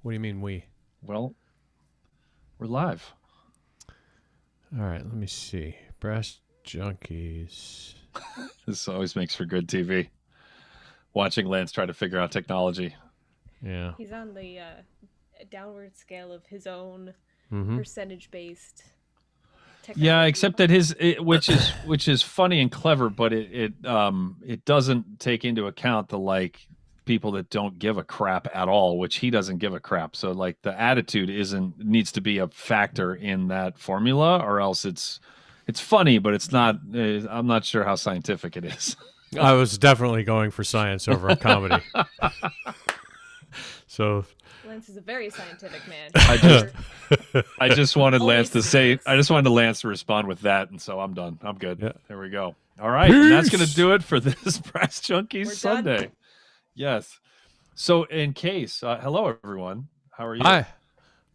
What do you mean we? Well, we're live. All right, let me see. Breast Junkies. This always makes for good TV. Watching Lance try to figure out technology. Yeah. He's on the downward scale of his own Mm-hmm. percentage-based technology. Yeah, except that which is funny and clever, but it doesn't take into account the people that don't give a crap at all, which he doesn't give a crap. So the attitude needs to be a factor in that formula, or else it's funny, but it's not. I'm not sure how scientific it is. I was definitely going for science over comedy. So Lance is a very scientific man. I just wanted Lance to say. Always I just wanted Lance to respond with that, and so I'm done. I'm good. Yeah. There we go. All right, and that's gonna do it for this Brass Junkies We're Sunday. done. Yes. So, in case, hello everyone. How are you? hi,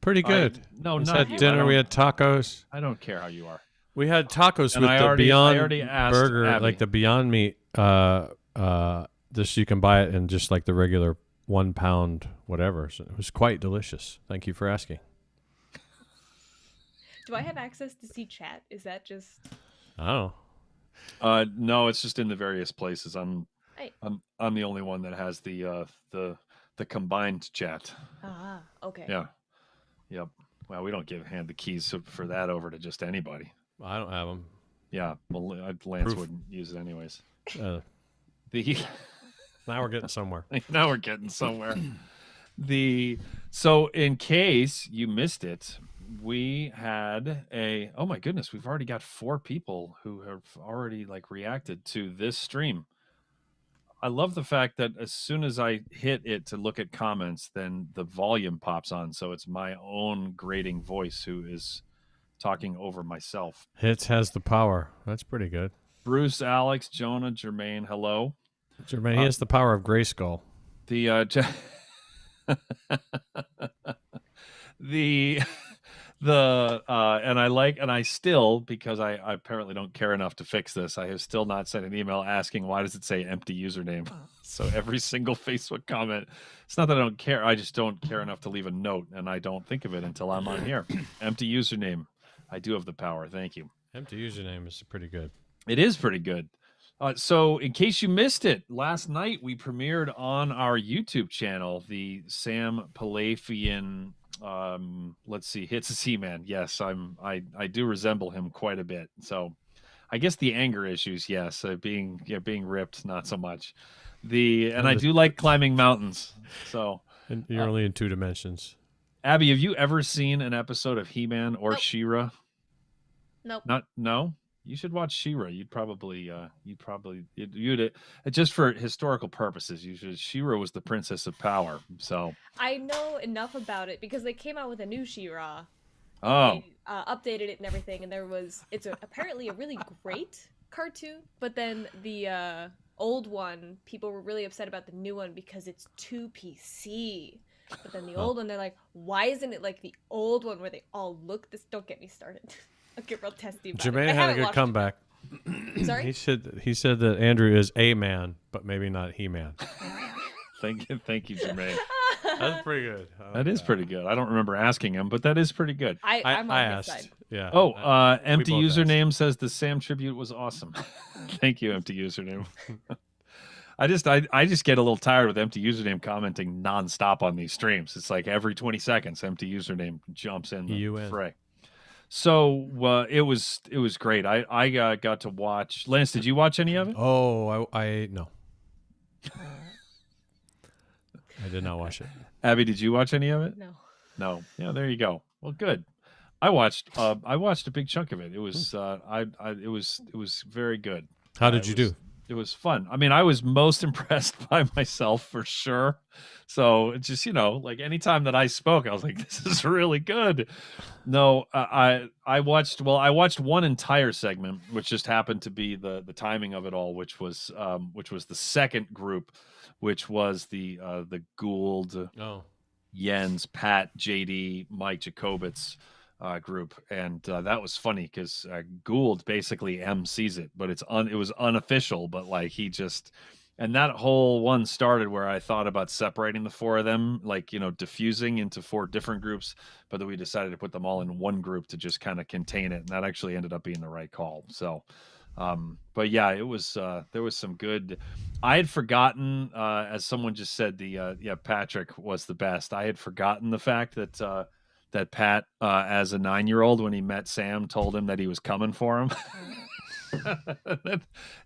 pretty good. No, We not had you. dinner. We had tacos. I don't care how you are. We had tacos And with I the already- I Beyond already asked Burger, Abby. like the Beyond Meat. Just you can buy it in just like the regular 1 pound whatever. So it was quite delicious. Thank you for asking. Do I have access to see chat? Is that just... I don't know. No, it's just in the various places. I'm Hey. I'm the only one that has the combined chat. Ah, okay. Yeah. Yep. Well, we don't hand the keys for that over to just anybody. I don't have them. Yeah. Well, Lance Proof. wouldn't use it anyways. Now we're getting somewhere. Now we're getting somewhere. So in case you missed it, we had oh my goodness, we've already got 4 people who have already reacted to this stream. I love the fact that as soon as I hit it to look at comments, then the volume pops on, so it's my own grating voice who is talking over myself. Hits has the power. That's pretty good. Bruce, Alex, Jonah, Jermaine, hello. Jermaine, he has the power of Grayskull. And I still, because I apparently don't care enough to fix this, I have still not sent an email asking why does it say empty username. So every single Facebook comment, it's not that I don't care, I just don't care enough to leave a note, and I don't think of it until I'm on here. Empty username. I do have the power. Thank you. Empty username is pretty good. It is pretty good. So in case you missed it, last night we premiered on our YouTube channel the Sam Palafian let's see, hits a He-Man. Yes, I do resemble him quite a bit. So I guess the anger issues, yes, being ripped, not so much. I do like climbing mountains. So And you're only in 2 dimensions. Abby, have you ever seen an episode of He-Man or Nope. She-Ra? Nope. No. You should watch She-Ra. You'd just for historical purposes. She-Ra was the princess of power. So I know enough about it because they came out with a new She-Ra. oh, They updated it and everything, and it's apparently a really great cartoon, but then the old one, people were really upset about the new one because it's too PC. But then the old one, they're like, why isn't it like the old one where they all look this? Don't get me started. I'll get real testy about Jermaine it. I had a haven't good watched comeback. it. Sorry? He said that Andrew is a man, but maybe not He-Man. thank you, Jermaine. That's pretty good. That is pretty good. I don't remember asking him, but that is pretty good. I'm on I his asked. side. Yeah. Oh, we empty both username says the Sam tribute was awesome. Thank you, empty username. I just get a little tired with empty username commenting nonstop on these streams. It's like every 20 seconds, empty username jumps in the UN. fray. So it was great. I got to watch. Lance, did you watch any of it? Oh, I no. I did not watch it. Abby, did you watch any of it? No. No. Yeah, there you go. Well, good. I watched a big chunk of it. It was it was very good. How did you do? It was fun. I mean, I was most impressed by myself for sure. So it's just, anytime that I spoke, I was like, this is really good. No, I watched one entire segment, which just happened to be the timing of it all, which was the second group, which was the Gould, Jens, Pat, JD, Mike Jacobitz group, and that was funny because Gould basically MCs it, but it was unofficial. But he just And that whole one started where I thought about separating the four of them, like, diffusing into four different groups, but then we decided to put them all in one group to just kind of contain it. And that actually ended up being the right call. So, but yeah, it was, there was some good, I had forgotten, as someone just said, Patrick was the best. I had forgotten the fact that, that Pat, as a 9-year-old, when he met Sam, told him that he was coming for him.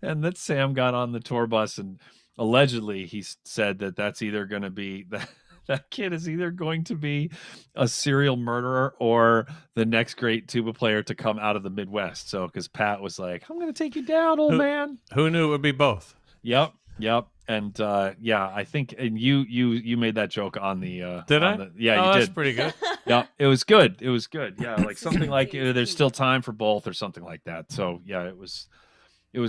And that Sam got on the tour bus, and allegedly he said that that's either going to be that kid is either going to be a serial murderer or the next great tuba player to come out of the Midwest. So, because Pat was like, "I'm going to take you down, old man." Who knew it would be both? Yep. And I think, and you made that joke on the did I? Yeah, you that's did. Pretty good. Yeah, it was good. Yeah, like something like there's still time for both or something like that. So yeah, it was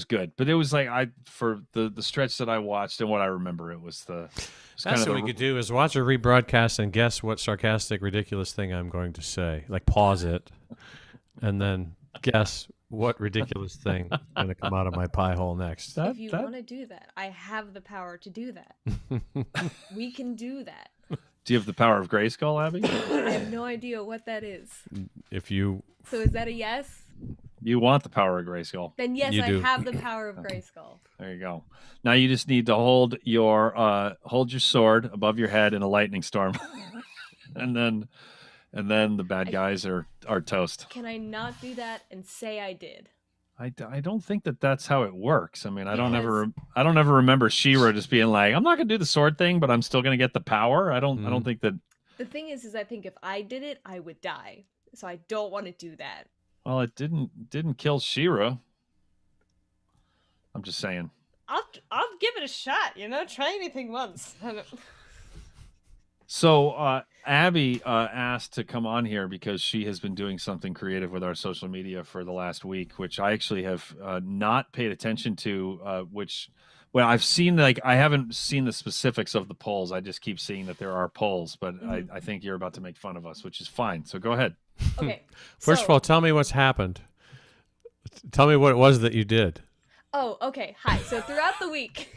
good. But it was like for the stretch that I watched and what I remember, it was That's what we could do is watch a rebroadcast and guess what sarcastic, ridiculous thing I'm going to say. Like pause it, and then guess what ridiculous thing is going to come out of my pie hole next. If you want to do that, I have the power to do that. We can do that. Do you have the power of Grayskull, Abby? I have no idea what that is. So is that a yes? You want the power of Grayskull? Then yes, I have the power of Grayskull. There you go. Now you just need to hold your sword above your head in a lightning storm, and then the bad guys are toast. Can I not do that and say I did? I don't think that's how it works. I mean, I don't ever remember She-Ra just being like, I'm not going to do the sword thing, but I'm still going to get the power. I don't think that. The thing is I think if I did it, I would die. So I don't want to do that. Well, it didn't kill She-Ra. I'm just saying. I'll give it a shot. Try anything once. So Abby asked to come on here because she has been doing something creative with our social media for the last week, which I actually have not paid attention to. I've seen, I haven't seen the specifics of the polls. I just keep seeing that there are polls, but I think you're about to make fun of us, which is fine. So go ahead. Okay. First of all, tell me what's happened. Tell me what it was that you did. Oh, okay. Hi. So throughout the week.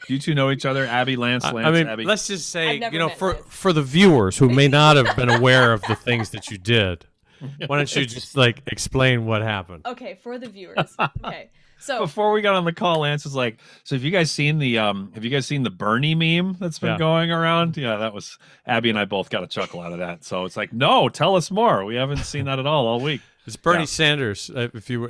You two know each other, Abby, Lance, Abby. Let's just say, for the viewers who may not have been aware of the things that you did, why don't you just explain what happened? Okay, for the viewers. Okay. So before we got on the call, Lance was like, "So have you guys seen the Bernie meme that's been going around?" Yeah, that was Abby and I both got a chuckle out of that. So it's like, no, tell us more. We haven't seen that at all week. It's Bernie Sanders. If you were,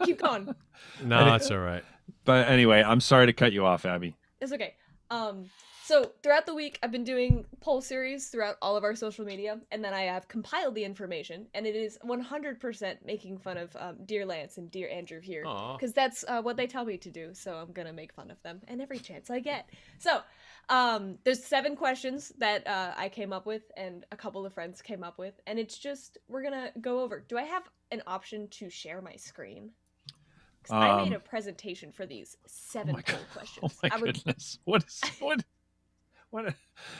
keep going. No, it's all right. But anyway, I'm sorry to cut you off, Abby. It's okay. So throughout the week, I've been doing poll series throughout all of our social media, and then I have compiled the information, and it is 100% making fun of Dear Lance and Dear Andrew here, because that's what they tell me to do, so I'm going to make fun of them, and every chance I get. So there's 7 questions that I came up with, and a couple of friends came up with, and it's just, we're going to go over. Do I have an option to share my screen? Because I made a presentation for these 7 poll questions. Oh my goodness. What?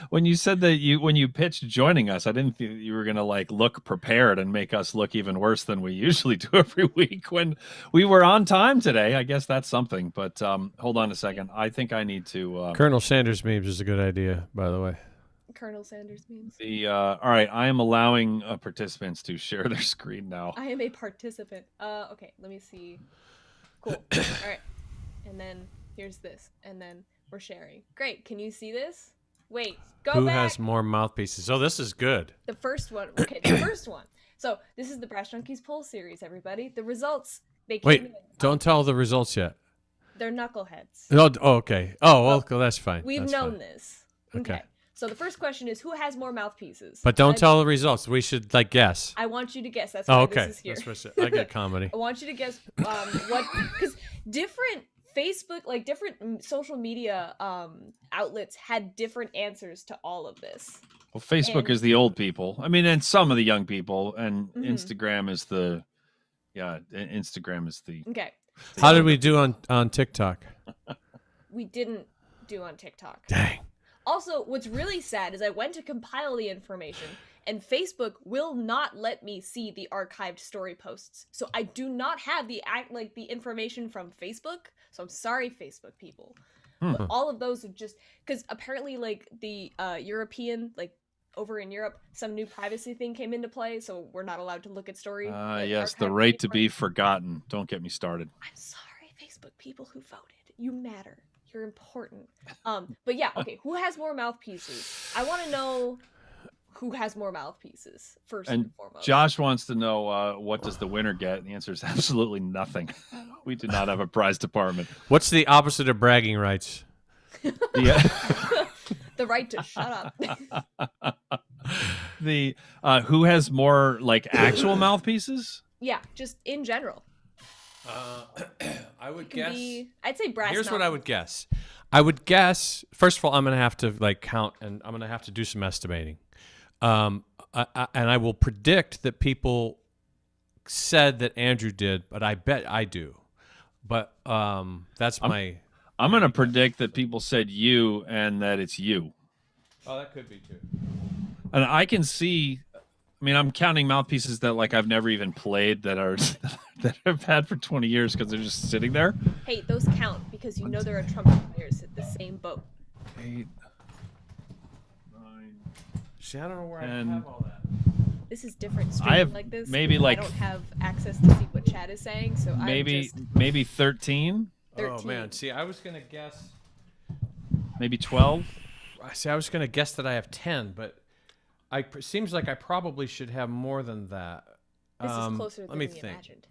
When you said that when you pitched joining us, I didn't think you were going to look prepared and make us look even worse than we usually do every week when we were on time today. I guess that's something, but hold on a second. I think I need to Colonel Sanders memes is a good idea, by the way. Colonel Sanders memes. All right, I am allowing participants to share their screen now. I am a participant. Okay, let me see. Cool. All right. And then here's this, and then we're sharing. Great. Can you see this? Wait, go Who back. Who has more mouthpieces? Oh, this is good. The first one. Okay, the first one. So this is the Brass Junkies poll series, everybody. The results, they came in. Don't tell the results yet. They're knuckleheads. Oh, okay. Oh, well, that's fine. We've known this. Okay. So the first question is, who has more mouthpieces? But don't tell the results. We should guess. I want you to guess. That's why this is here. I get comedy. I want you to guess what, because different Facebook, different social media outlets had different answers to all of this. Well, Facebook is the old people. I mean, and some of the young people, and Instagram is the, Instagram is the. Okay. How did we do on TikTok? We didn't do on TikTok. Dang. Also, what's really sad is I went to compile the information, and Facebook will not let me see the archived story posts. So I do not have the information from Facebook. So I'm sorry, Facebook people. But all of those are just because apparently like the European, like over in Europe, some new privacy thing came into play, so we're not allowed to look at story. Yes, the right to be forgotten. Don't get me started. I'm sorry, Facebook people who voted. You matter. You're important. But yeah, okay. Who has more mouthpieces? I want to know who has more mouthpieces first and foremost. Josh wants to know what does the winner get, and the answer is absolutely nothing. We do not have a prize department. What's the opposite of bragging rights? The right to shut up. The who has more like actual mouthpieces? Yeah, just in general. I would guess. I'd say brass. Here's what I would guess. I would guess. First of all, I'm going to have to like count, and I'm going to have to do some estimating. And I will predict that people said that Andrew did, but I bet I do. But that's my. I'm going to predict that people said you, and that it's you. Oh, that could be too. And I can see. I mean, I'm counting mouthpieces that like I've never even played that I've had for 20 years because they're just sitting there. Hey, those count because you know there are trumpet players at the same boat. 8, 9. See, I don't know where I have all that. This is different streaming like this. Maybe like I don't have access to see what chat is saying, so maybe 13. Oh man, see, I was gonna guess maybe 12. See, I was gonna guess that I have 10, but seems like I probably should have more than that. This is closer than we imagined.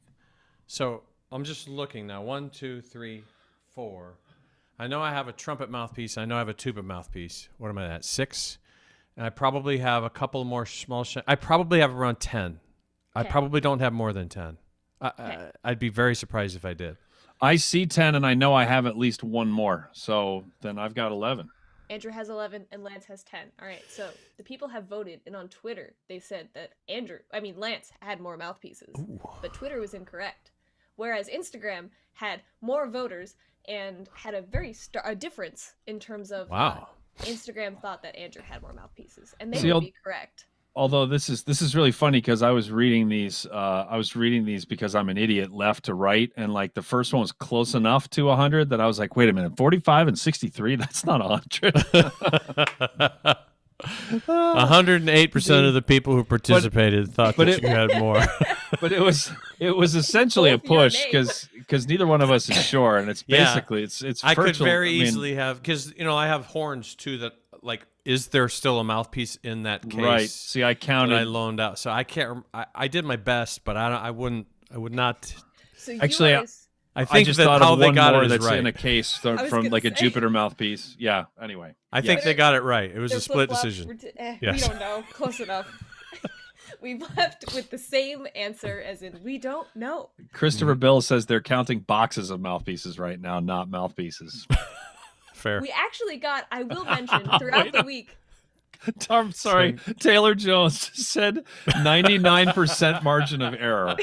So I'm just looking now. 1, 2, 3, 4. I know I have a trumpet mouthpiece. I know I have a tuba mouthpiece. What am I at? 6. And I probably have a couple more small. I probably have around 10. I probably don't have more than 10. I'd be very surprised if I did. I see 10, and I know I have at least one more. So then I've got 11. Andrew has 11 and Lance has 10. All right, so the people have voted, and on Twitter they said that Lance had more mouthpieces. Ooh. But Twitter was incorrect. Whereas Instagram had more voters and had a a difference in terms of Instagram thought that Andrew had more mouthpieces, and they would be correct. Although this is really funny because I was reading these because I'm an idiot left to right, and like the first one was close enough to 100 that I was like, wait a minute, 45 and 63, that's not 100. 108% of the people who participated thought that you had more. But it was essentially a push because neither one of us is sure, and it's basically it's I could very easily have, because I have horns too that like. Is there still a mouthpiece in that case? Right. See, I counted. I loaned out, so I can't. I did my best, but I would not. So actually, I think just that thought how of they one got more it is that's right. in a case from like a Jupiter mouthpiece. Yeah. Anyway, I think they got it right. It was a split decision. Yes. We don't know. Close enough. We've left with the same answer, as in we don't know. Christopher Bill says they're counting boxes of mouthpieces right now, not mouthpieces. Fair. We actually got. I will mention throughout the week. I'm sorry. Taylor Jones said 99% margin of error.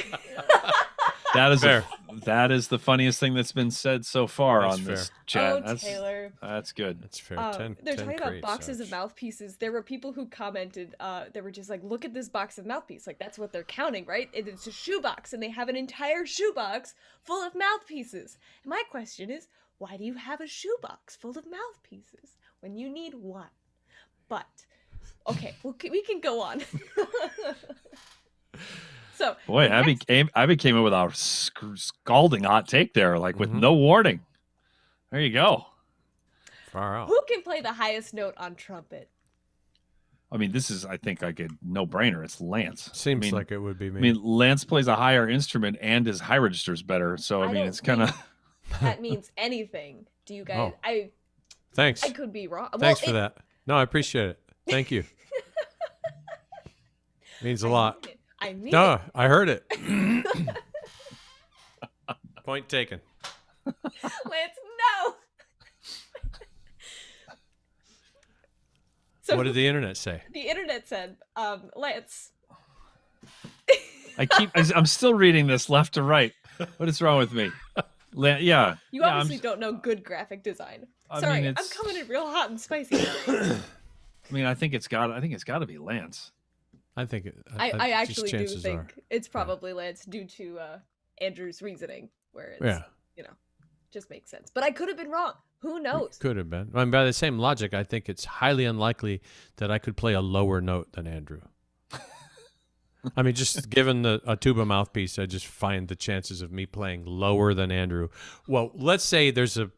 That is the funniest thing that's been said so far on this chat. Taylor. That's good. That's fair. They're talking about boxes of mouthpieces. There were people who commented, they were just like, look at this box of mouthpiece. Like, that's what they're counting, right? It's a shoebox, and they have an entire shoebox full of mouthpieces. And my question is, why do you have a shoebox full of mouthpieces when you need one? But, okay, we can go on. So, boy, Abby came in with a scalding hot take there, like with no warning. There you go. Far out. Who can play the highest note on trumpet? I mean, this is, I think, like a no-brainer. It's Lance. Seems like it would be me. I mean, Lance plays a higher instrument and his high register's better. So, I mean, it's kind of... That means anything. Do you guys... Thanks. I could be wrong. Thanks for that. No, I appreciate it. Thank you. Means a lot. I heard it. Point taken. Lance, no. So what did the internet say? The internet said, Lance. I'm still reading this left to right. What is wrong with me? Yeah. You obviously don't know good graphic design. Sorry, I'm coming in real hot and spicy. I mean, I think it's got to be Lance. I think I just actually do chances think are. it's probably Lance due to Andrew's reasoning, where it's Yeah. just makes sense. But I could have been wrong. Who knows? Could have been. I mean, by the same logic, I think it's highly unlikely that I could play a lower note than Andrew. I mean, just given a tuba mouthpiece, I just find the chances of me playing lower than Andrew. Well, let's say there's a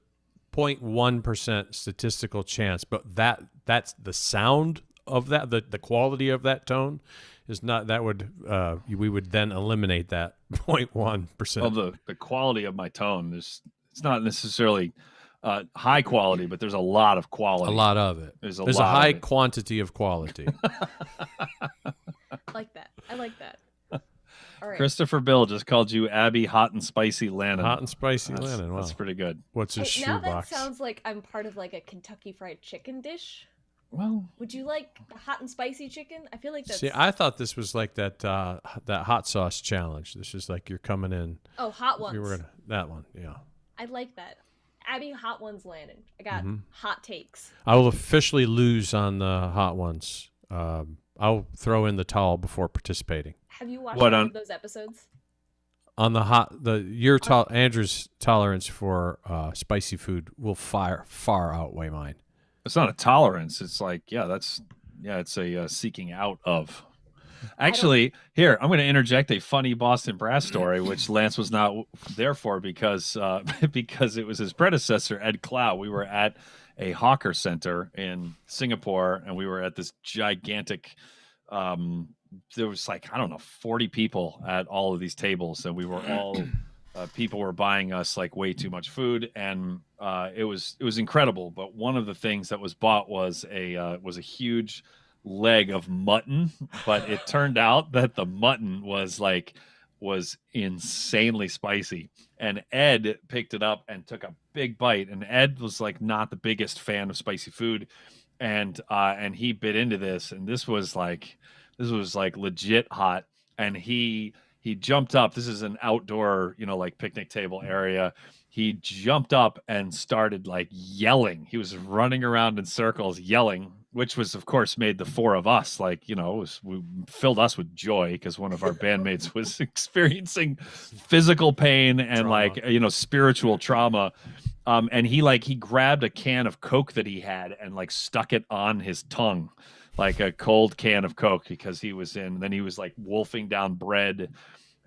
0.1% statistical chance, but that's the sound of that, the quality of that tone is not. That would we would then eliminate that 0.1%. Well, the quality of my tone is it's not necessarily high quality, but there's a lot of quality. A lot of it. There's a high quantity of quality. I like that. All right. Christopher Bill just called you Abby Hot and Spicy Lannan. Hot and Spicy Lannan. Wow. That's pretty good. What's his Now shoebox? that sounds like I'm part of like a Kentucky Fried Chicken dish. Well, Would you like the hot and spicy chicken? I feel like that's. See, I thought this was like that hot sauce challenge. This is like you're coming in. Oh, hot ones. That one, yeah. I like that. Abby, hot ones, Lannan. I got hot takes. I will officially lose on the hot ones. I'll throw in the towel before participating. Have you watched all of those episodes? On the Andrew's tolerance for spicy food will far outweigh mine. it's not a tolerance. It's like, it's a seeking out of. Actually, here, I'm going to interject a funny Boston Brass story, which Lance was not there for because it was his predecessor, Ed Clow. We were at a hawker center in Singapore, and we were at this gigantic, there was like, 40 people at all of these tables, and we were all, people were buying us like way too much food, and it was incredible. But one of the things that was bought was a huge leg of mutton, but it turned out that the mutton was insanely spicy, and Ed picked it up and took a big bite, and Ed was like not the biggest fan of spicy food, and he bit into this, and this was like legit hot, and he jumped up. This is an outdoor, like picnic table area. He jumped up and started like yelling. He was running around in circles yelling, which was, of course, made the four of us filled us with joy because one of our bandmates was experiencing physical pain and trauma. Spiritual trauma. And he grabbed a can of Coke that he had and like stuck it on his tongue, like a cold can of Coke, because he was then he was like wolfing down bread,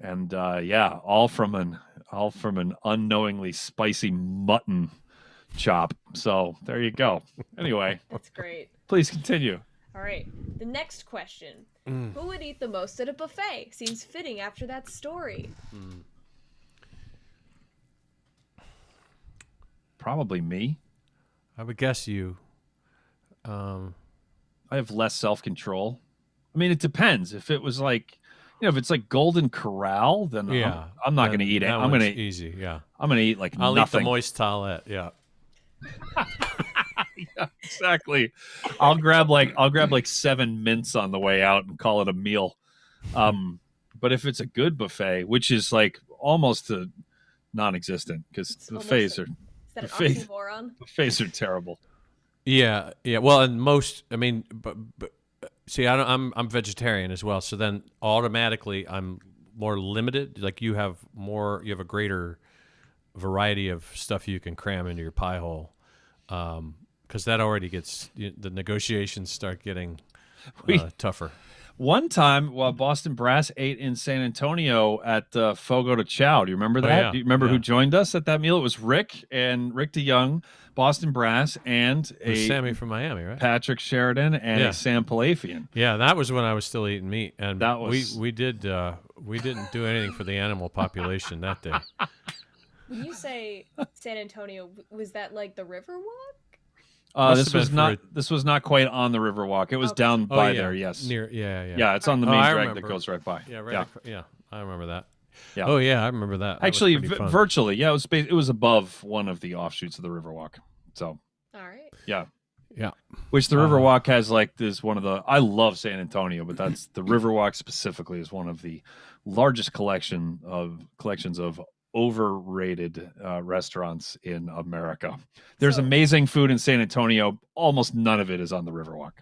and all from an unknowingly spicy mutton chop. So there you go. Anyway, That's great. please continue. All right. The next question. Who would eat the most at a buffet? Seems fitting after that story. Probably me. I would guess you. I have less self-control. I mean, it depends. If it was like, if it's like Golden Corral, then I'm not going to eat it. I'm going to easy. Yeah. I'm going to eat like I'll nothing. eat the moist towelette. Yeah. Yeah, exactly. I'll grab like 7 mints on the way out and call it a meal. But if it's a good buffet, which is like almost non-existent because buffets are buffets are terrible. Yeah. Well, and most, I mean, but see, I'm vegetarian as well, so then automatically I'm more limited. Like you have a greater variety of stuff you can cram into your pie hole. Because that already gets, the negotiations start getting tougher. One time, while Boston Brass ate in San Antonio at Fogo de Chao, do you remember that? Yeah. Do you remember who joined us at that meal? It was Rick DeYoung, Boston Brass, and Sammy from Miami, right? Patrick Sheridan and a Sam Palafian. Yeah, that was when I was still eating meat, and that was... we didn't do anything for the animal population that day. When you say San Antonio, was that like the Riverwalk? This was not quite on the Riverwalk. It was down by there. Yes, near. Yeah, it's on the main drag that goes right by. Yeah, I remember that. Yeah. Oh yeah, I remember that. Actually, virtually, yeah, it was above one of the offshoots of the Riverwalk. So. All right. Yeah. Yeah. Which the Riverwalk has I love San Antonio, but that's the Riverwalk specifically is one of the largest collections of overrated restaurants in America. There's amazing food in San Antonio. Almost none of it is on the Riverwalk.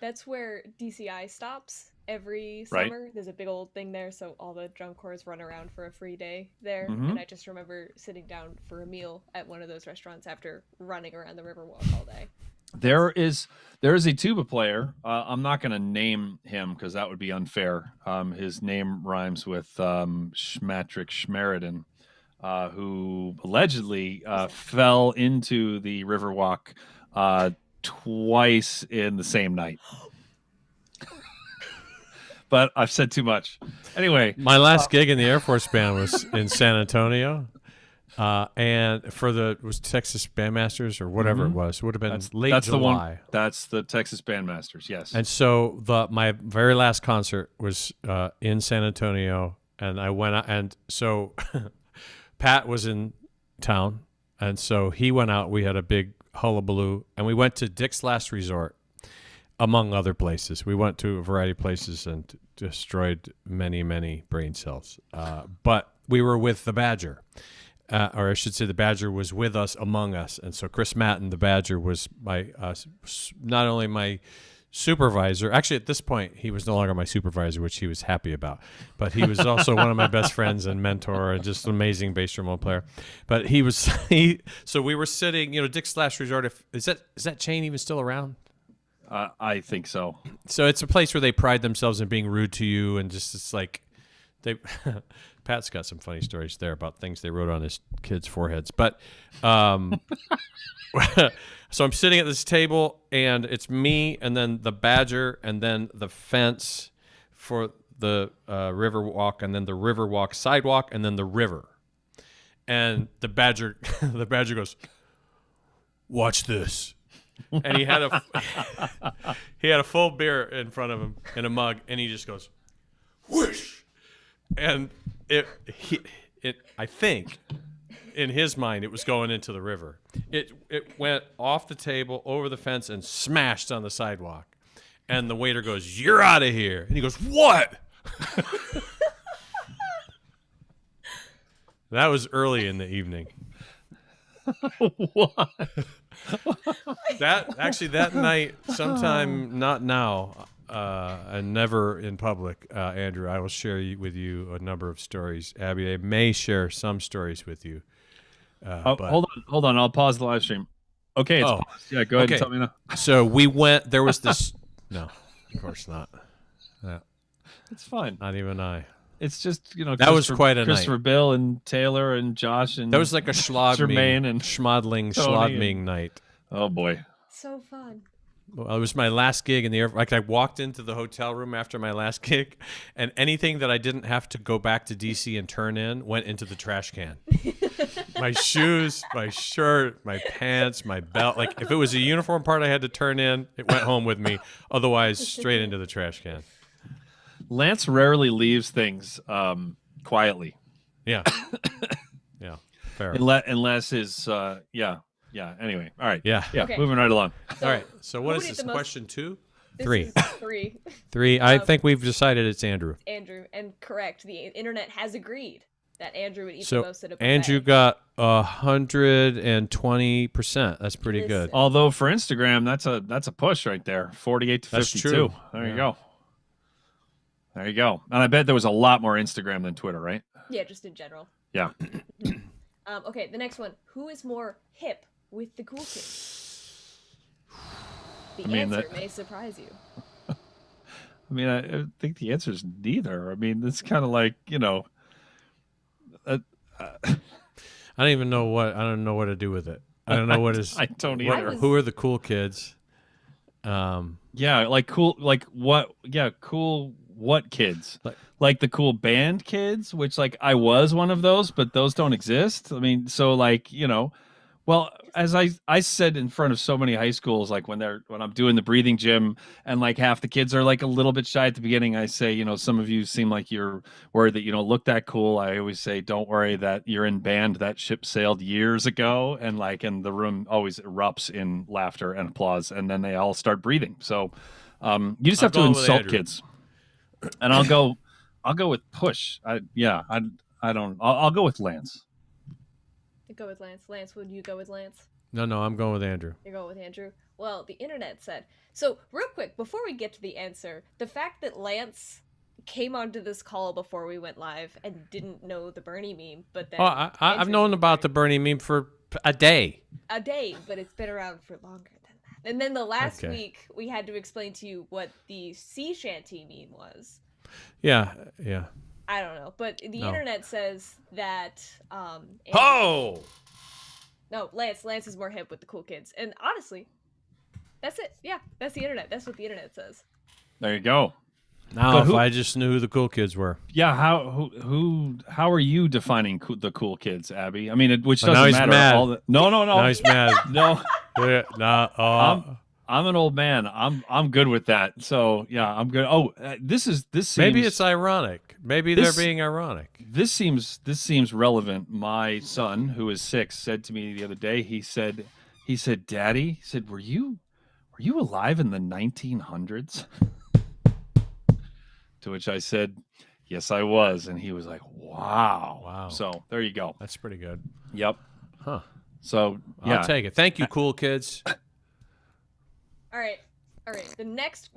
That's where DCI stops. every Right. summer. There's a big old thing there, so all the drunk whores run around for a free day there. Mhm. And I just remember sitting down for a meal at one of those restaurants after running around the Riverwalk all day. There is a tuba player. I'm not going to name him because that would be unfair. His name rhymes with Schmatrick Schmeridan, who allegedly fell into the Riverwalk twice in the same night. But I've said too much. Anyway, My last gig in the Air Force Band was in San Antonio. And for was Texas Bandmasters or whatever it was. It would have been late that's July. the one. That's the Texas Bandmasters. Yes. And so my very last concert was in San Antonio, and I went out, and so Pat was in town, and so he went out. We had a big hullabaloo, and we went to Dick's Last Resort, among other places. We went to a variety of places and destroyed many, many brain cells. But we were with the Badger. Or I should say the Badger was with us, among us. And so Chris Matten, the Badger, was not only my supervisor. Actually, at this point, he was no longer my supervisor, which he was happy about. But he was also one of my best friends and mentor and just an amazing bass drum player. But so we were sitting, Dick's Last Resort. Is that chain even still around? I think so. So it's a place where they pride themselves in being rude to you, and just it's like they Pat's got some funny stories there about things they wrote on his kids' foreheads. But so I'm sitting at this table, and it's me, and then the Badger, and then the fence for the river walk, and then the river walk sidewalk, and then the river. And the Badger goes, "Watch this." And he had a full beer in front of him in a mug, and he just goes, "Whoosh!" And I think in his mind it was going into the river. It went off the table, over the fence, and smashed on the sidewalk. And the waiter goes, "You're out of here." And he goes, "What?" That was early in the evening. What? That night, sometime not now, and never in public, Andrew, I will share with you a number of stories. Abby, I may share some stories with you. But... Hold on. I'll pause the live stream. Okay, it's paused. Yeah, go ahead and tell me now. So we went. There was this. No, of course not. It's fine. Not even I. It's just that was quite a Christopher night. Bill and Taylor and Josh and that was like a Jermaine and schmodling night. Oh boy, so fun. Well, it was my last gig in the air. Like I walked into the hotel room after my last gig, and anything that I didn't have to go back to DC and turn in went into the trash can. My shoes, my shirt, my pants, my belt. Like if it was a uniform part I had to turn in, it went home with me. Otherwise, straight into the trash can. Lance rarely leaves things quietly. Yeah. Yeah. Fair. Unless his Anyway, all right. Yeah. Okay. Moving right along. All right. So what is did this? the most- Question 2? This 3. is 3. 3. I think we've decided it's Andrew. Andrew, and correct. The internet has agreed that Andrew would eat the So most at a buffet. Andrew got 120%. That's pretty good. Listen. Although for Instagram, that's a push right there. 48 to That's 52. true. There you go. There you go. And I bet there was a lot more Instagram than Twitter, right? Yeah, just in general. Yeah. Okay, the next one. Who is more hip with the cool kids? The answer may surprise you. I mean, I think the answer is neither. I mean, it's kind of like, I don't even know what to do with it. I don't know what is. I don't either. Who are the cool kids? Yeah, like cool, like what? Yeah, cool. What kids? Like the cool band kids, which like I was one of those, but those don't exist. I mean, so like well, as I said in front of so many high schools, like when I'm doing the breathing gym and like half the kids are like a little bit shy at the beginning, I say, some of you seem like you're worried that you don't look that cool. I always say, don't worry that you're in band. That ship sailed years ago, and the room always erupts in laughter and applause, and then they all start breathing. So you just have to insult kids. And I'll go with Push. I'll go with Lance. Go with Lance. Lance, would you go with Lance? No, I'm going with Andrew. You're going with Andrew? Well, the internet said. So, real quick, before we get to the answer, the fact that Lance came onto this call before we went live and didn't know the Bernie meme, but then I've Andrew known knew about the Bernie meme for a day. a day, but it's been around for longer than that. And then the last Okay. week, we had to explain to you what the sea shanty meme was. Yeah. I don't know, but the No. internet says that. Oh! No, Lance is more hip with the cool kids, and honestly, that's it. Yeah, that's the internet. That's what the internet says. There you go. Now, But if who- I just knew who the cool kids were. Yeah, how are you defining the cool kids, Abby? I mean, which Oh, doesn't now he's matter. mad. No. Now he's mad. No, Yeah, I'm an old man. I'm good with that. So yeah, I'm good. Oh, this seems, maybe it's ironic. Maybe This- they're being ironic. this seems relevant. My son, who is 6, said to me the other day. He said, "Daddy," he said, "Were you alive in the 1900s?" To which I said, "Yes, I was," and he was like, "Wow." Wow. So there you go. That's pretty good. Yep. Huh. So yeah, I'll take it. Thank you, cool kids. All right. The next.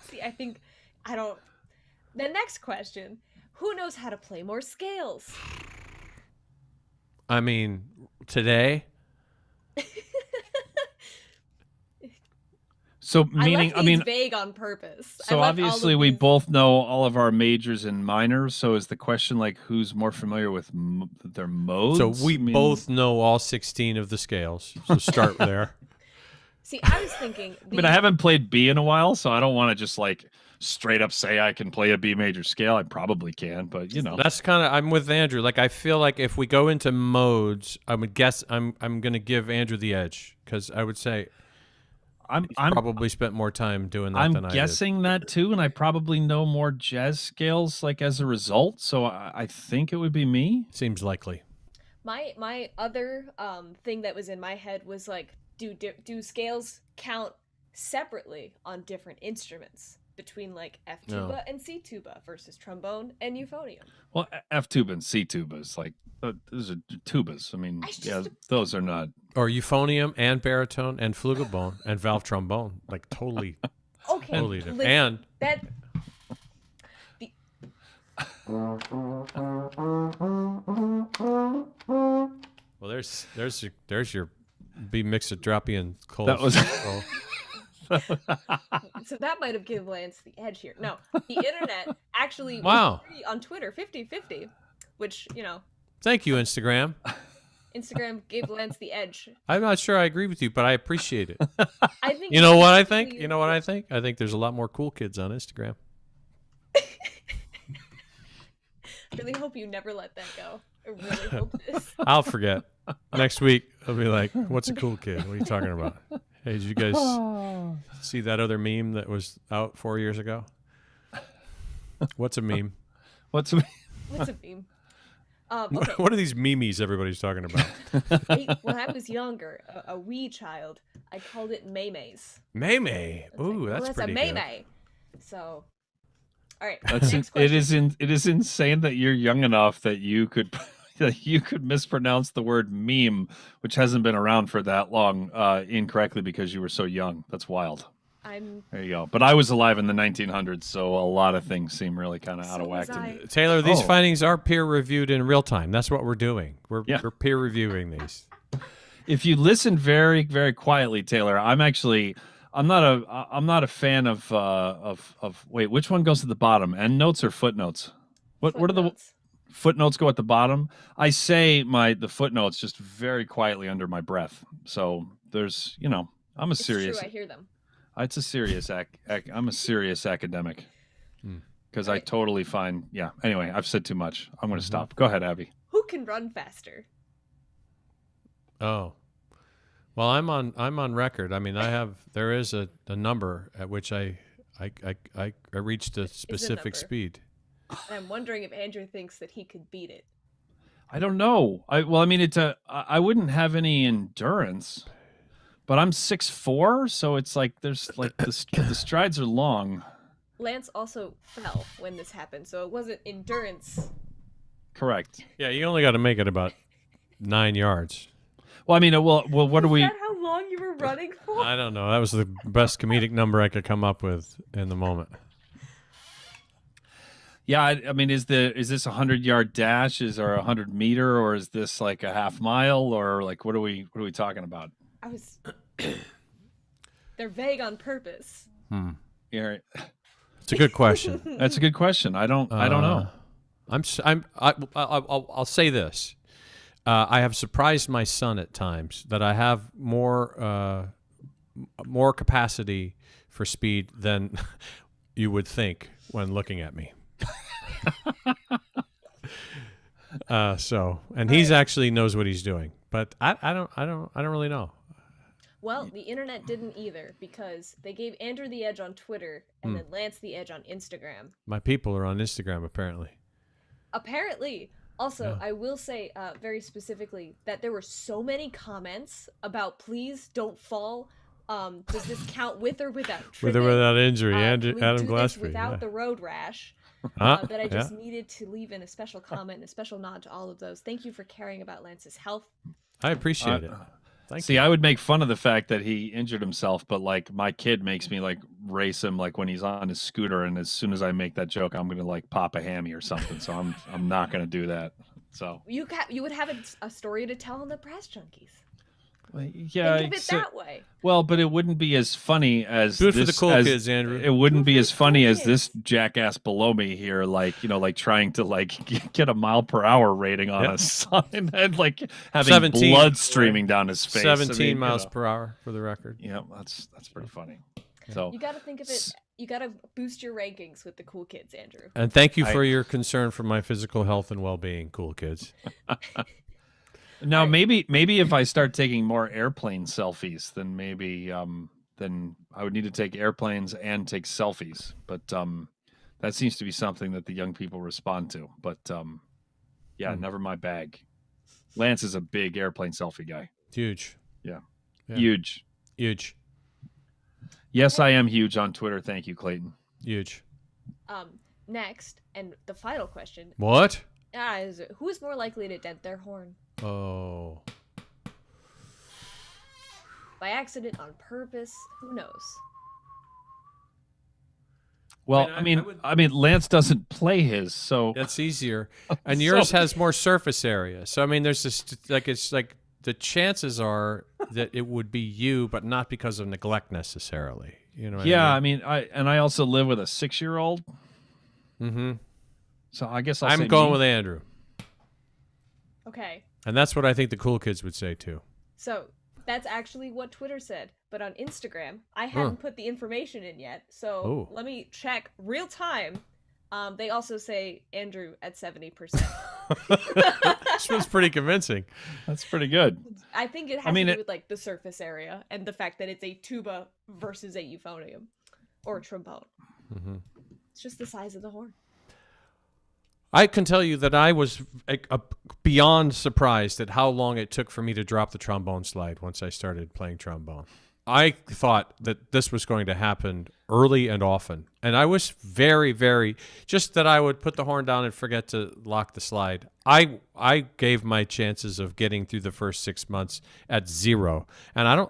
See, The next question: who knows how to play more scales? I mean, today. So meaning, I left these vague on purpose. So obviously we both know all of our majors and minors. So is the question like who's more familiar with their modes? So we I mean, both know all 16 of the scales. So start there. See, I was thinking. I mean, I haven't played B in a while, so I don't want to just like straight up say I can play a B major scale. I probably can, but you know. That's kind of, I'm with Andrew. Like, I feel like if we go into modes, I would guess I'm going to give Andrew the edge because I would say I'm probably spent more time doing that than I I'm did. guessing that too, and I probably know more jazz scales like as a result. So I think it would be me. Seems likely. My other thing that was in my head was like, do scales count separately on different instruments between like F tuba and C tuba versus trombone and euphonium? Well, F tuba and C tuba is like those are tubas. I mean, those are not. Or euphonium and baritone and flugobone and valve trombone, like totally, Okay, totally different. listen, And that well, there's your B mix of droppy and cold. That was- so that might have given Lance the edge here. No, the internet actually Wow. was on Twitter 50-50, which, you know, Thank you, Instagram. Instagram gave Lance the edge. I'm not sure I agree with you, but I appreciate it. I think You know what I think? You know what I think? I think there's a lot more cool kids on Instagram. I really hope you never let that go. I really hope this. I'll forget. Next week, I'll be like, what's a cool kid? What are you talking about? Hey, did you guys see that other meme that was out 4 years ago? What's a meme? What's What's a meme? Okay. What are these memes everybody's talking about? When I was younger, a wee child, I called it Maymays. Meme. Ooh, that's that's pretty a good. Maymay. So, all right. That's next it question. is insane that you're young enough that you could mispronounce the word meme, which hasn't been around for that long, incorrectly because you were so young. That's wild. There you go. But I was alive in the 1900s, so a lot of things seem really kind of out of So whack was to I. me. Taylor, these Oh. findings are peer reviewed in real time. That's what we're doing. We're peer reviewing these. If you listen very, very quietly, Taylor, I'm not a fan of wait, which one goes to the bottom? Endnotes or footnotes? What are the Footnotes. footnotes go at the bottom? I say the footnotes just very quietly under my breath. So there's, I'm a It's serious. true, I hear them. It's a serious I'm a serious academic because I Right. totally find. Yeah. Anyway, I've said too much. I'm going to Mhm. stop. Go ahead, Abby. Who can run faster? Oh. Well, I'm on record. I mean, there is a number at which I reached a specific number. speed. And I'm wondering if Andrew thinks that he could beat it. I don't know. I wouldn't have any endurance, but I'm 6'4", so it's like there's like the strides are long. Lance also fell when this happened, so it wasn't endurance. Correct. Yeah, you only got to make it about 9 yards. Well, I mean, what are we? Is that how long you were running for? I don't know. That was the best comedic number I could come up with in the moment. Yeah, I mean, is this a 100-yard dash? Is there a 100-meter, or is this like a half mile, or like what are we talking about? They're vague on purpose. Yeah, It's a good question. that's a good question. I don't know. I'll say this. I have surprised my son at times that I have more capacity for speed than you would think when looking at me. And he's actually knows what he's doing, but I don't really know. Well, the internet didn't either, because they gave Andrew the edge on Twitter and then Lance the edge on Instagram. My people are on Instagram, apparently. Also, I will say very specifically that there were so many comments about please don't fall. Does this count with or without With tripping? or without injury, Can we Adam do Gillespie. this without the road rash? Huh? That I just needed to leave in a special comment and a special nod to all of those. Thank you for caring about Lance's health. I appreciate it. Thank See, you. I would make fun of the fact that he injured himself, but like my kid makes me like race him like when he's on his scooter, and as soon as I make that joke, I'm gonna like pop a hammy or something. So I'm not gonna do that. So You would have a story to tell on the Press Junkies. yeah, Think of it that way. well, but it wouldn't be as funny as Do it for this, the cool as- kids, Andrew. It wouldn't Do it be for as the funny cool as this jackass below me here, like like trying to like get a mile per hour rating on a sign and like having 17, blood streaming down his face. 17 miles per hour for the record. Yeah, that's pretty funny. So You got to think of it. You got to boost your rankings with the cool kids, Andrew. And thank you for your concern for my physical health and well-being, cool kids. now maybe if I start taking more airplane selfies, then maybe then I would need to take airplanes and take selfies. But that seems to be something that the young people respond to. But never my bag. Lance is a big airplane selfie guy. Huge. Yeah. Huge. Yes, I am huge on Twitter. Thank you, Clayton. Huge. Next, and the final question What? is who is more likely to dent their horn? Oh. By accident, on purpose, who knows? Well, I mean, I mean, Lance doesn't play his, so That's easier. And yours has more surface area. So, I mean, there's this, like, it's like the chances are that it would be you, but not because of neglect necessarily. You know what yeah. I mean? I mean, I also live with a 6-year-old, Mm-hmm. so I guess I'm going with Andrew. Okay, And that's what I think the cool kids would say, too. so that's actually what Twitter said. But on Instagram, I haven't put the information in yet. So let me check real time. They also say Andrew at 70%. This one's pretty convincing. That's pretty good. I think it has to do with like the surface area and the fact that it's a tuba versus a euphonium or a trombone. Mm-hmm. It's just the size of the horn. I can tell you that I was beyond surprised at how long it took for me to drop the trombone slide once I started playing trombone. I thought that this was going to happen early and often. And I was very, very, just that I would put the horn down and forget to lock the slide. I gave my chances of getting through the first 6 months at 0. And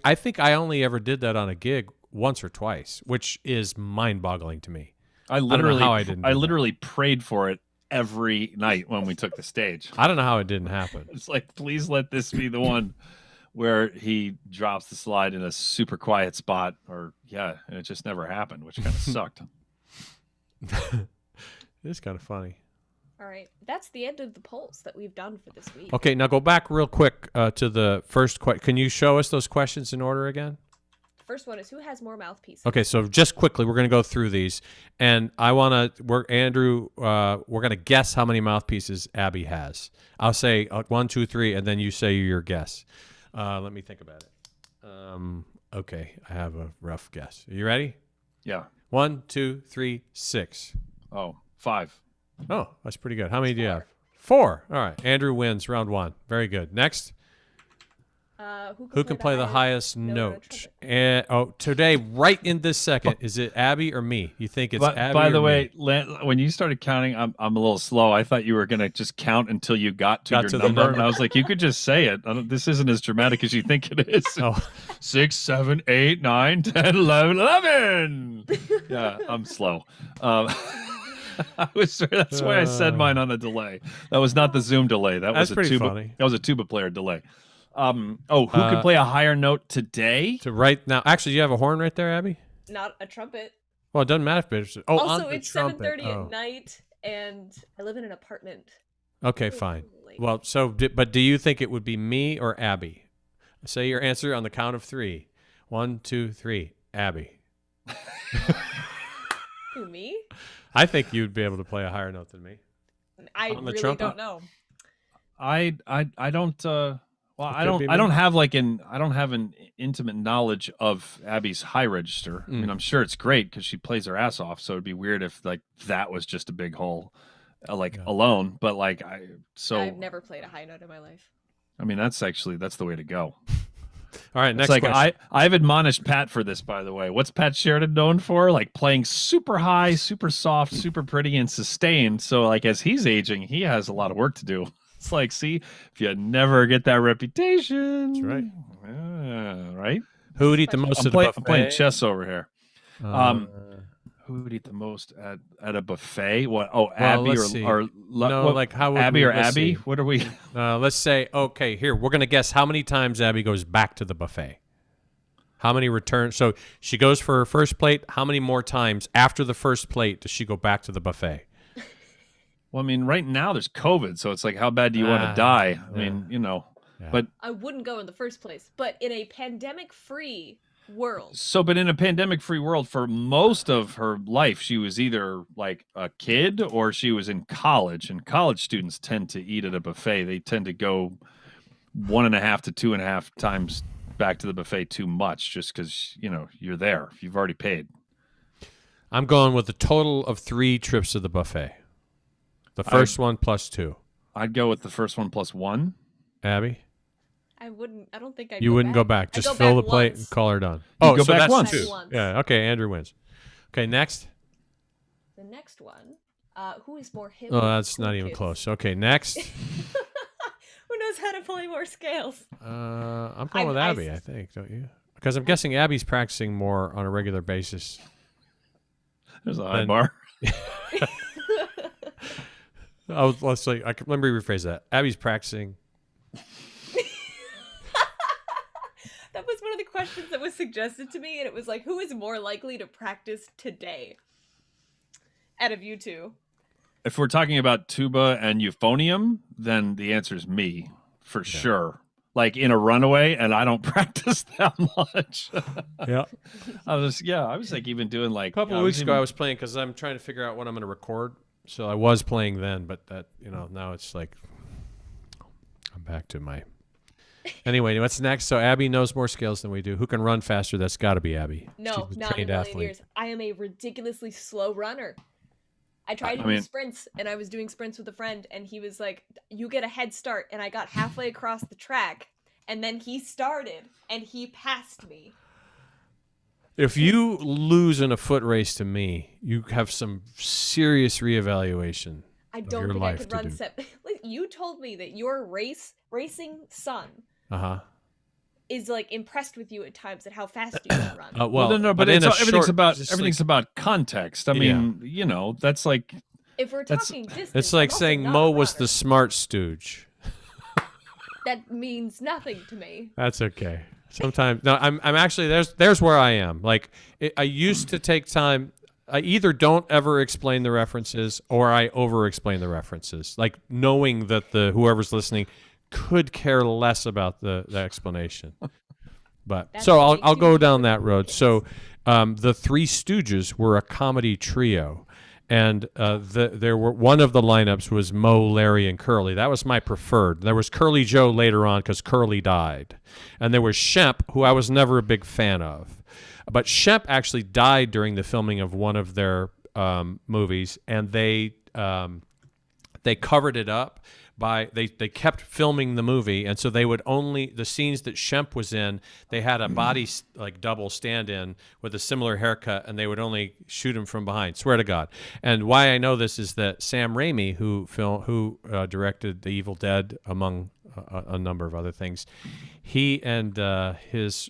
I think I only ever did that on a gig once or twice, which is mind-boggling to me. I don't know how I didn't do that. literally prayed for it every night when we took the stage. I don't know how it didn't happen. It's like, please let this be the one where he drops the slide in a super quiet spot, and it just never happened, which kind of sucked. It is kind of funny. All right. That's the end of the polls that we've done for this week. Okay, now go back real quick to the first question. Can you show us those questions in order again? First one is who has more mouthpieces? Okay, so just quickly, we're going to go through these, and I want to, Andrew, we're going to guess how many mouthpieces Abby has. I'll say 1, 2, 3, and then you say your guess. Let me think about it. Okay, I have a rough guess. Are you ready? Yeah. 1, 2, 3, 6. Oh, 5. Oh, that's pretty good. How many do you have? 4. All right. Andrew wins round 1. Very good. Next. Who can play the highest note? trumpet? Today, right in this second, is it Abby or me? You think it's Abby? By the or way, me? When you started counting, I'm a little slow. I thought you were gonna just count until you got to the number, number. and I was like, you could just say it. This isn't as dramatic as you think it is. Oh. 6, 7, 8, 9, 10, 11, 11. Yeah, I'm slow. That's why I said mine on a delay. That was not the Zoom delay. That's pretty funny. That was a tuba player delay. Who could play a higher note today? To right now, actually, you have a horn right there, Abby. Not a trumpet. Well, it doesn't matter if it's. Also, it's trumpet. 7:30 at night, and I live in an apartment. Okay, fine. Well, but do you think it would be me or Abby? Say your answer on the count of 3. 1, 2, 3. Abby. Who, me? I think you'd be able to play a higher note than me. I really don't know. I don't. Well, I don't have an intimate knowledge of Abby's high register. I mean, I'm sure it's great because she plays her ass off. So it'd be weird if like that was just a big hole, alone. But I've never played a high note in my life. I mean, that's the way to go. All right, next it's like question. I've admonished Pat for this, by the way. What's Pat Sheridan known for? Like playing super high, super soft, super pretty, and sustained. So like as he's aging, he has a lot of work to do. It's like, see, if you never get that reputation. That's right. Yeah, right? Who would eat the most of the buffet? I'm playing chess over here. Who would eat the most at a buffet? What? Oh, Abby or no? What, like how would Abby we, or Abby? What are we? Let's say okay. Here we're gonna guess how many times Abby goes back to the buffet. How many returns? So she goes for her first plate. How many more times after the first plate does she go back to the buffet? Well, I mean, right now there's COVID, so it's like, how bad do you want to die? I mean, but I wouldn't go in the first place. But in a pandemic-free world. But in a pandemic-free world, for most of her life, she was either like a kid or she was in college. And college students tend to eat at a buffet. They tend to go 1.5 to 2.5 times back to the buffet too much, just because you're there. You've already paid. I'm going with a total of 3 trips to the buffet. The first one plus 2. I'd go with the first one plus 1. Abby? I don't think You wouldn't go back. Just fill the plate and call her done. Oh, go so back that's once. 2. Yeah, okay, Andrew wins. Okay, next. The next one. Who is more hip? Oh, that's not even close. Okay, next. Who knows how to play more scales? I'm going with Abby, I think, don't you? Because I'm guessing Abby's practicing more on a regular basis. There's a high bar. Let me rephrase that. Abby's practicing. That was one of the questions that was suggested to me, and it was like, who is more likely to practice today out of you two? If we're talking about tuba and euphonium, then the answer is me, for sure. Like in a runaway, and I don't practice that much. Yeah. I was like even doing like... A couple of weeks ago I was playing because I'm trying to figure out what I'm going to record. So I was playing then, but that, now it's like I'm back to my... Anyway, what's next? So Abby knows more scales than we do. Who can run faster? That's got to be Abby. No, She's a not in trained a million athlete. years. I am a ridiculously slow runner. I tried to do sprints, and I was doing sprints with a friend, and he was like, you get a head start, and I got halfway across the track, and then he started, and he passed me. If you lose in a foot race to me, you have some serious reevaluation. I don't think I could run You told me that your racing son is like impressed with you at times at how fast you can run. But everything's about context. I mean, that's like... If we're talking distance... It's like saying Mo was the smart stooge. That means nothing to me. That's okay. Sometimes... No, I'm actually... There's where I am. Like, I used to take time... I either don't ever explain the references or I over-explain the references. Like, knowing that whoever's listening could care less about the explanation. But so I'll go down that road. So the Three Stooges were a comedy trio, and there were one of the lineups was Moe, Larry, and Curly. That was my preferred. There was Curly Joe later on because Curly died, and there was Shemp, who I was never a big fan of. But Shemp actually died during the filming of one of their movies, and they covered it up. they kept filming the movie, and so they would only the scenes that Shemp was in, they had a body like double stand in with a similar haircut, and they would only shoot him from behind. Swear to God. And why I know this is that Sam Raimi, who directed The Evil Dead among a number of other things, he and his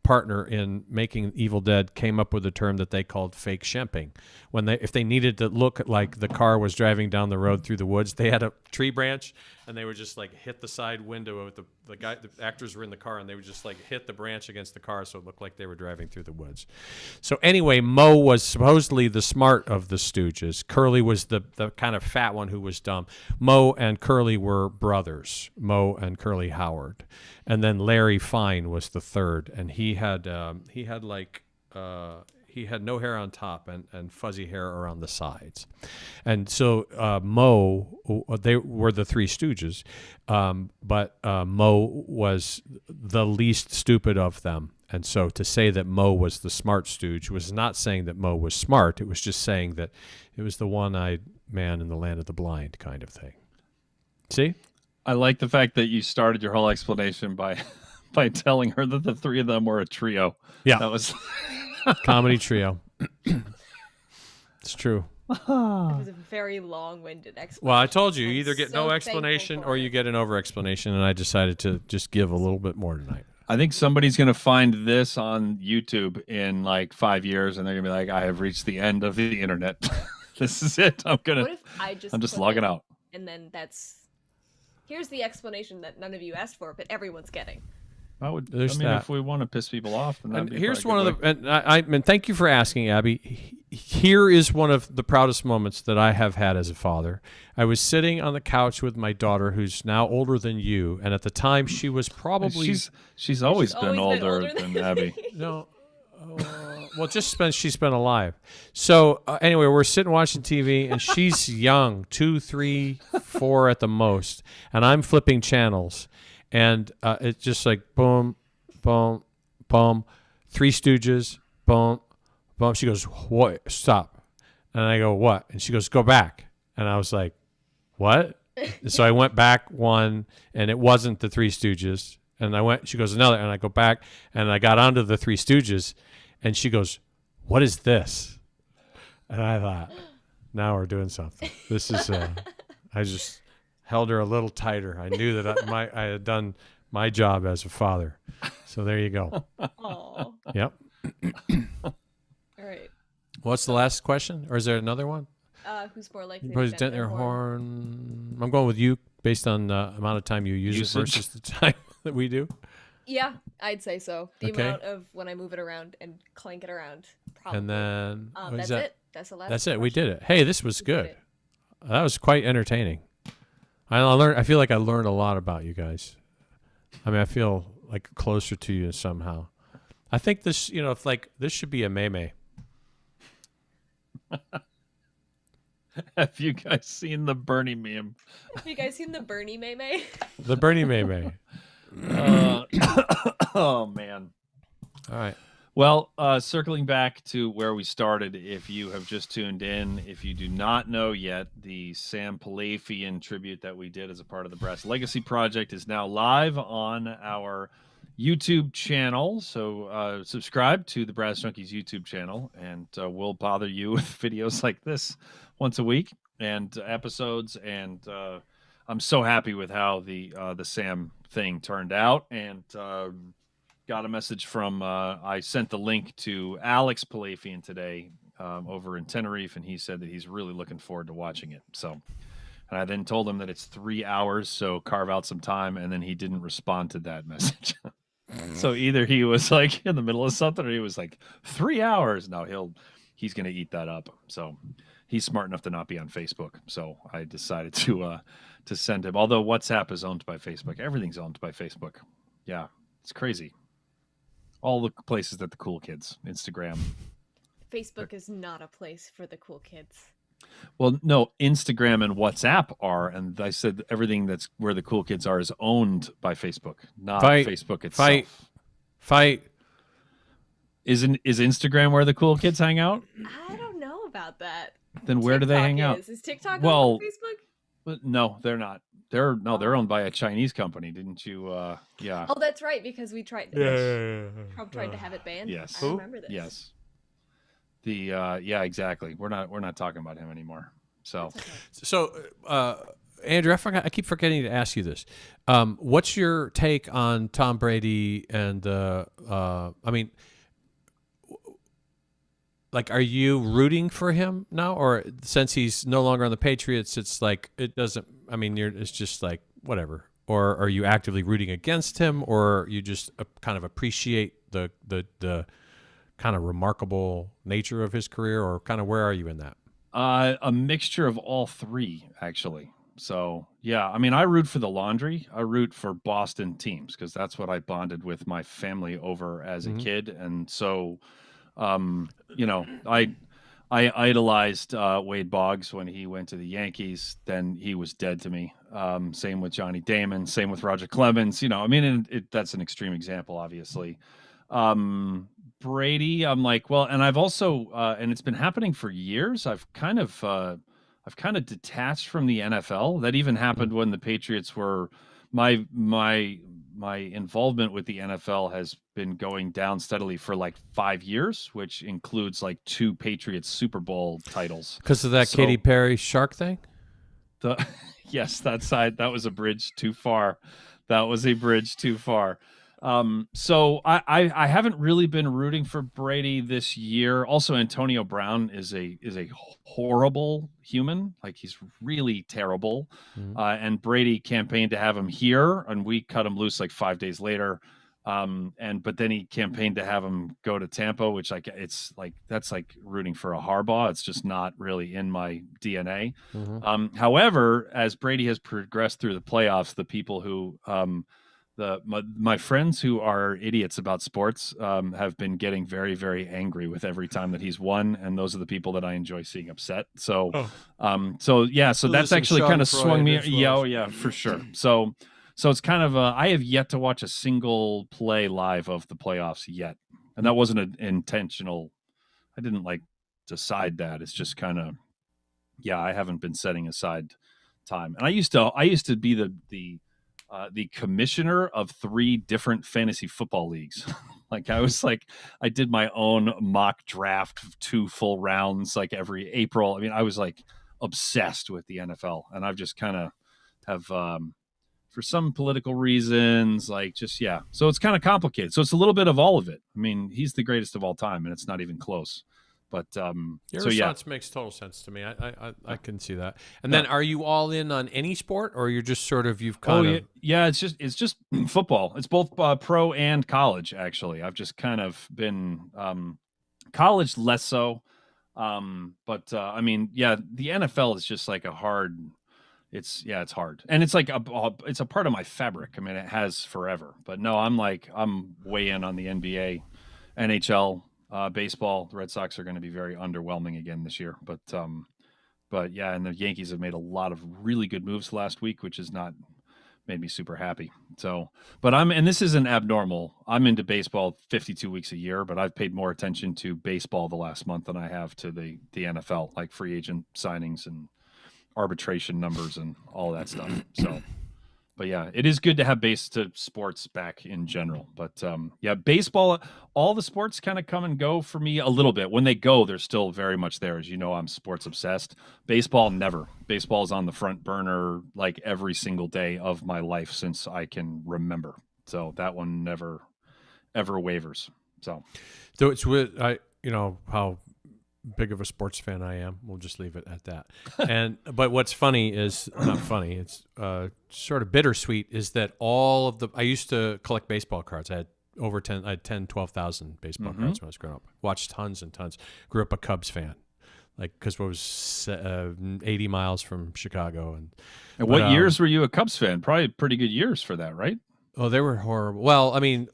partner in making Evil Dead came up with a term that they called fake shemping. If they needed to look like the car was driving down the road through the woods, they had a tree branch and they would just like hit the side window of the actors were in the car, and they would just like hit the branch against the car so it looked like they were driving through the woods. So anyway, Moe was supposedly the smart of the Stooges. Curly was the kind of fat one who was dumb. Moe and Curly were brothers, Moe and Curly Howard. And then Larry Fine was the third, and he had no hair on top and fuzzy hair around the sides. And so Moe, they were the Three Stooges, but Moe was the least stupid of them. And so to say that Moe was the smart stooge was not saying that Moe was smart. It was just saying that it was the one-eyed man in the land of the blind kind of thing. See? I like the fact that you started your whole explanation by telling her that the three of them were a trio. Yeah. That was comedy trio. It's true. It was a very long-winded explanation. Well, I told you, you I'm either get so no thankful explanation for or it. you get an over-explanation, and I decided to just give a little bit more tonight. I think somebody's going to find this on YouTube in like 5 years, and they're going to be like, I have reached the end of the internet. This is it. What if I'm just logging out. And then here's the explanation that none of you asked for, but everyone's getting. There's that. If we want to piss people off, then And here's one of the, and thank you for asking, Abby. Here is one of the proudest moments that I have had as a father. I was sitting on the couch with my daughter, who's now older than you, and at the time she was probably she's always been always older than Abby. no. Well, she's been alive. So anyway, we're sitting watching TV, and she's young, 2, 3, 4 at the most, and I'm flipping channels, and it's just like boom, boom, boom, Three Stooges, boom, boom. She goes, "What? Stop!" And I go, "What?" And she goes, "Go back." And I was like, "What?" So I went back one, and it wasn't the Three Stooges. And she goes, "Another," and I go back, and I got onto the Three Stooges, and she goes, "What is this?" And I thought, now we're doing something. This is, I just held her a little tighter. I knew that I had done my job as a father. So there you go. Aww. Yep. All right. What's the last question? Or is there another one? Who's more likely Was to Dent their horn? I'm going with you based on the amount of time you use it versus the time that we do. Yeah, I'd say so. The Okay. amount of when I move it around and clank it around. Probably. And then what that's is that? it. That's the last. That's it. We question. did it. Hey, this was We did good. it. That was quite entertaining. I feel like I learned a lot about you guys. I mean, I feel like closer to you somehow. I think this, this should be a meme. Have you guys seen the Bernie meme? Have you guys seen the Bernie meme? The Bernie meme. Oh man. All right. Well, circling back to where we started, if you have just tuned in, if you do not know yet, the Sam Palafian tribute that we did as a part of the Brass Legacy Project is now live on our YouTube channel. So subscribe to the Brass Junkies YouTube channel, and we'll bother you with videos like this once a week and episodes. And I'm so happy with how the Sam thing turned out, and got a message from I sent the link to Alex Palafian today over in Tenerife, and he said that he's really looking forward to watching it. So, and I then told him that it's 3 hours, so carve out some time, and then he didn't respond to that message. So either he was like in the middle of something, or he was like 3 hours. No, he's gonna eat that up. So he's smart enough to not be on Facebook. So I decided to send him. Although WhatsApp is owned by Facebook, everything's owned by Facebook. Yeah, it's crazy. All the places that the cool kids, Instagram. Facebook is not a place for the cool kids. Well, no, Instagram and WhatsApp are, and I said everything that's where the cool kids are is owned by Facebook, not Facebook itself. Fight. Is Instagram where the cool kids hang out? I don't know about that. Then where do they hang out? Is TikTok Well, on Facebook? But no, they're not. They're owned by a Chinese company. Didn't you? Yeah. Oh, that's right, because we tried. Trump tried to have it banned. Yes. I remember this. Yes. The yeah, exactly. We're not talking about him anymore. So That's okay. So, Andrew, I keep forgetting to ask you this. What's your take on Tom Brady and I mean, like, are you rooting for him now, or since he's no longer on the Patriots, it's like it doesn't? I mean, it's just like whatever. Or are you actively rooting against him, or you just kind of appreciate the kind of remarkable nature of his career, or kind of where are you in that? a mixture of all three, actually. So yeah, I mean, I root for the laundry. I root for Boston teams because that's what I bonded with my family over as a Mhm. kid, and so you know, I idolized Wade Boggs when he went to the Yankees. Then he was dead to me. Same with Johnny Damon. Same with Roger Clemens. You know, I mean, that's an extreme example, obviously. Brady, I'm like, well, and I've also, and it's been happening for years. I've kind of detached from the NFL. That even happened when the Patriots were my my involvement with the NFL has been going down steadily for like 5 years, which includes like 2 Patriots Super Bowl titles. Because of that So Katy Perry shark thing? the yes, that was a bridge too far. That was a bridge too far. So I haven't really been rooting for Brady this year. Also, Antonio Brown is a horrible human. Like he's really terrible. Mhm. And Brady campaigned to have him here, and we cut him loose like 5 days later. But then he campaigned to have him go to Tampa, which like it's like that's like rooting for a Harbaugh. It's just not really in my DNA. Mhm. However, as Brady has progressed through the playoffs, the people who my friends who are idiots about sports have been getting very, very angry with every time that he's won, and those are the people that I enjoy seeing upset. So, so yeah, so that's Listen, actually kind of swung me. Schadenfreude as Yeah, well. oh yeah, for sure. So it's kind of I have yet to watch a single play live of the playoffs yet, and that wasn't an intentional. I didn't like decide that. It's just kind of yeah, I haven't been setting aside time. And I used to be the commissioner of 3 different fantasy football leagues. Like I did my own mock draft of 2 full rounds like every April. I mean, I was like obsessed with the NFL, and I've just kind of have for some political reasons, like just yeah. So it's kind of complicated. So it's a little bit of all of it. I mean, he's the greatest of all time, and it's not even close. But Your so yeah, response makes total sense to me. I can see that. And then, are you all in on any sport, or you're just sort of you've kind oh of yeah, it's just football. It's both pro and college. Actually, I've just kind of been college less so. But I mean, yeah, the NFL is just like a hard. It's hard, and it's like it's a part of my fabric. I mean, it has forever. But no, I'm way in on the NBA, NHL, baseball. The Red Sox are going to be very underwhelming again this year. But yeah, and the Yankees have made a lot of really good moves last week, which has not made me super happy. So, and this isn't abnormal. I'm into baseball 52 weeks a year, but I've paid more attention to baseball the last month than I have to the NFL, like free agent signings and arbitration numbers and all that stuff. So, but yeah, it is good to have base to sports back in general. But yeah, baseball, all the sports kind of come and go for me a little bit. When they go, they're still very much there. As you know, I'm sports obsessed. Baseball, never. Baseball is on the front burner like every single day of my life since I can remember. So that one never, ever wavers. So, though it's with how big of a sports fan I am. We'll just leave it at that. But what's funny is not funny. It's sort of bittersweet. Is that I used to collect baseball cards. I had I had 10, 12,000 baseball cards when I was growing up. Watched tons and tons. Grew up a Cubs fan. Like, because what was 80 miles from Chicago. And what years were you a Cubs fan? Probably pretty good years for that, right? Oh, they were horrible. Well, I mean,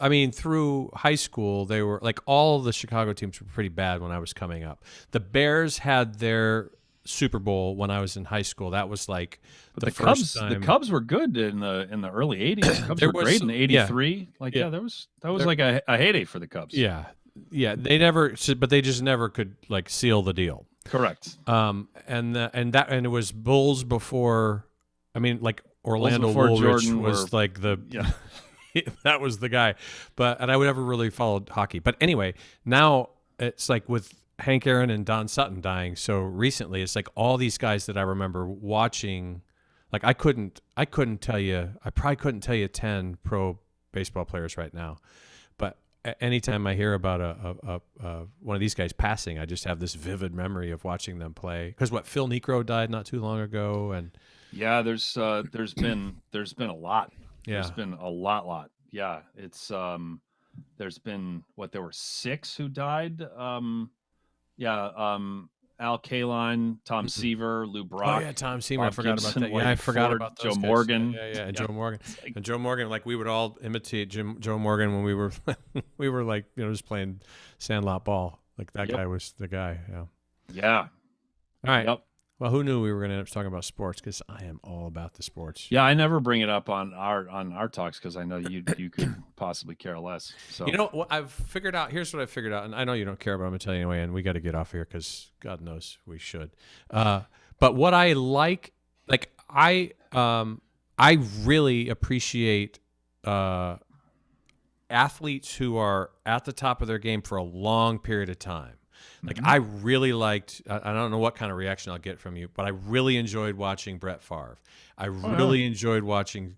I mean, through high school, they were like all the Chicago teams were pretty bad when I was coming up. The Bears had their Super Bowl when I was in high school. That was like the first time. The Cubs were good in the early '80s. Cubs were great in '83. That was like a heyday for the Cubs. Yeah, they never, but they just never could like seal the deal. Correct. And it was Bulls before. I mean, like Orlando before Woolrich Jordan was like the. Yeah. That was the guy, and I would never really followed hockey. But anyway, now it's like with Hank Aaron and Don Sutton dying so recently, it's like all these guys that I remember watching. Like I probably couldn't tell you 10 pro baseball players right now, but anytime I hear about one of these guys passing, I just have this vivid memory of watching them play. Because Phil Niekro died not too long ago, and yeah, there's been a lot. Yeah. There's been a lot. Yeah, it's there's been there were 6 who died. Al Kaline, Tom Seaver, Lou Brock. Oh yeah, Tom Seaver. Bob I forgot Gibson, about that. Wade Yeah, I forgot Ford, about those Joe guys. Morgan. Yeah, and Joe Morgan. And Joe Morgan, like we would all imitate Joe Morgan when we were like just playing sandlot ball. Like that guy was the guy. Yeah. Yeah. All right. Yep. Well, who knew we were going to end up talking about sports? Because I am all about the sports. Yeah, I never bring it up on our talks because I know you could possibly care less. So what I've figured out. Here's what I figured out, and I know you don't care, but I'm going to tell you anyway. And we got to get off here because God knows we should. But what I like I really appreciate athletes who are at the top of their game for a long period of time. Like I really liked. I don't know what kind of reaction I'll get from you, but I really enjoyed watching Brett Favre. I really enjoyed watching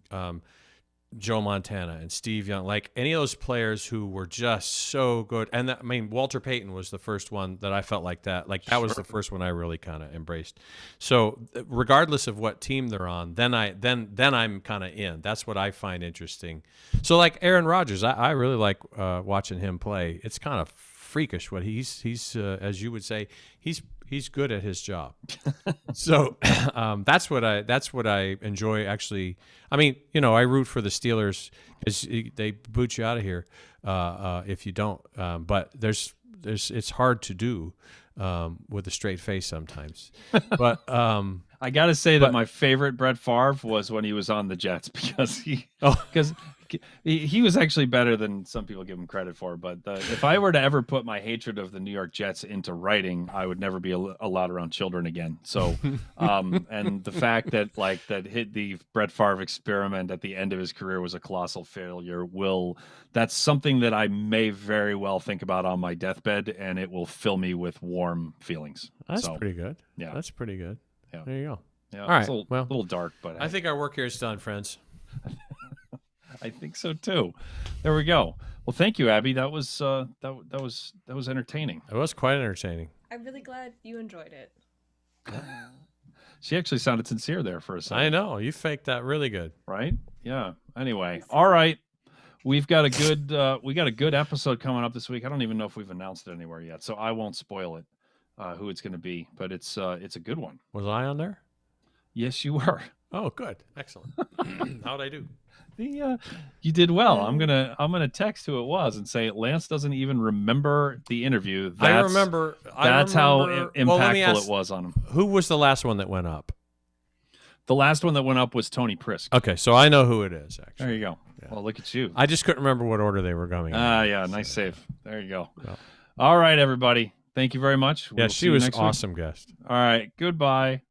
Joe Montana and Steve Young. Like any of those players who were just so good. And Walter Payton was the first one that I felt like that. Like that was the first one I really kind of embraced. So regardless of what team they're on, then I'm kind of in. That's what I find interesting. So like Aaron Rodgers, I really like watching him play. It's kind of freakish what he's as you would say, he's good at his job. So that's what I enjoy actually. I mean, I root for the Steelers because they boot you out of here if you don't. But it's hard to do with a straight face sometimes. But I got to say that my favorite Brett Favre was when he was on the Jets because he was actually better than some people give him credit for. But if I were to ever put my hatred of the New York Jets into writing, I would never be allowed around children again. So, and the fact that the Brett Favre experiment at the end of his career was a colossal failure that's something that I may very well think about on my deathbed, and it will fill me with warm feelings. That's pretty good. Yeah, that's pretty good. Yeah, there you go. Yeah, all right. It's a little dark, but I think our work here is done, friends. I think so too. There we go. Well, thank you, Abby. That was entertaining. It was quite entertaining. I'm really glad you enjoyed it. She actually sounded sincere there for a second. I know. You faked that really good. Right? Yeah. Anyway, all right. We've got a good episode coming up this week. I don't even know if we've announced it anywhere yet, so I won't spoil it. Who it's going to be, but it's a good one. Was I on there? Yes, you were. Oh, good, excellent. How'd I do? You did well. I'm gonna text who it was and say Lance doesn't even remember the interview. I remember. That's how impactful it was on him. Who was the last one that went up? The last one that went up was Tony Prisk. Okay, so I know who it is. Actually, there you go. Yeah. Well, look at you. I just couldn't remember what order they were going. Yeah, nice save. There you go. Well. All right, everybody. Thank you very much. Yeah, she was an awesome guest. All right, goodbye.